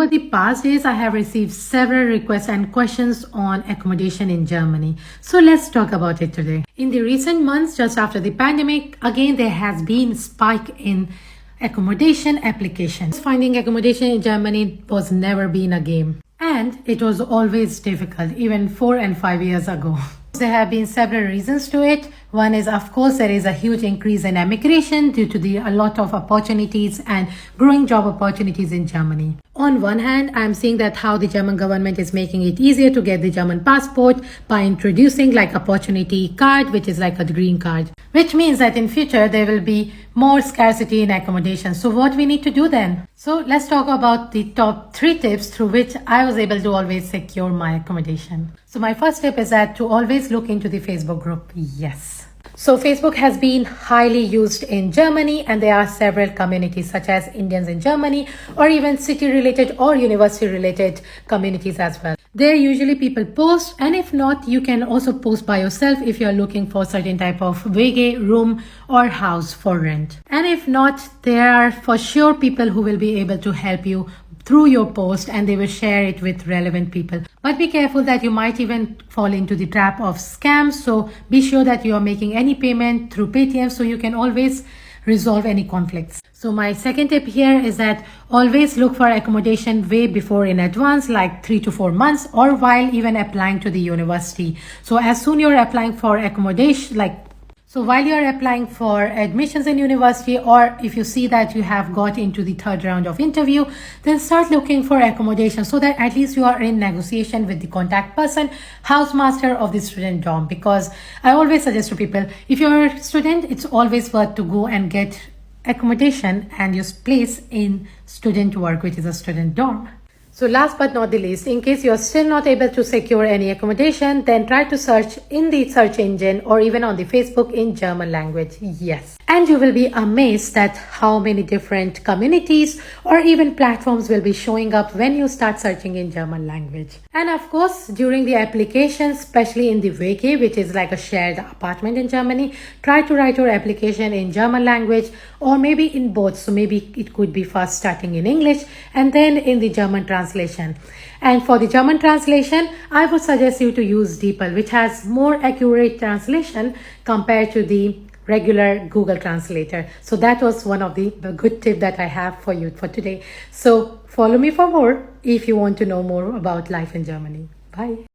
Over the past days, I have received several requests and questions on accommodation in Germany. So let's talk about it today. In the recent months, just after the pandemic, again there has been a spike in accommodation applications. Finding accommodation in Germany was never been a game. And it was always difficult, even 4 and 5 years ago. There have been several reasons to it. One is, of course, there is a huge increase in immigration due to a lot of opportunities and growing job opportunities in Germany. On one hand, I'm seeing that how the German government is making it easier to get the German passport by introducing like opportunity card, which is like a green card, which means that in future there will be more scarcity in accommodation. So what we need to do then? So let's talk about the top 3 tips through which I was able to always secure my accommodation. So my first tip is that to always look into the Facebook group. Yes. So Facebook has been highly used in Germany, and there are several communities such as Indians in Germany, or even city related or university related communities as well. There usually people post, and if not, you can also post by yourself if you're looking for certain type of WG, room or house for rent. And if not, there are for sure people who will be able to help you through your post, and they will share it with relevant people. But be careful that you might even fall into the trap of scams. So be sure that you are making any payment through Paytm so you can always resolve any conflicts. So my second tip here is that always look for accommodation way before in advance, like 3 to 4 months, or while even applying to the university. So as soon you're applying for accommodation, So while you're applying for admissions in university, or if you see that you have got into the 3rd round of interview, then start looking for accommodation so that at least you are in negotiation with the contact person, housemaster of the student dorm. Because I always suggest to people, if you're a student, it's always worth to go and get accommodation and your place in student work, which is a student dorm. So last but not the least, in case you're still not able to secure any accommodation, then try to search in the search engine or even on the Facebook in German language. Yes. And you will be amazed at how many different communities or even platforms will be showing up when you start searching in German language. And of course, during the application, especially in the WG, which is like a shared apartment in Germany, try to write your application in German language or maybe in both. So maybe it could be first starting in English and then in the German translation. And for the German translation, I would suggest you to use DeepL, which has more accurate translation compared to the regular Google Translator. So that was one of the good tip that I have for you for today. So follow me for more if you want to know more about life in Germany. Bye.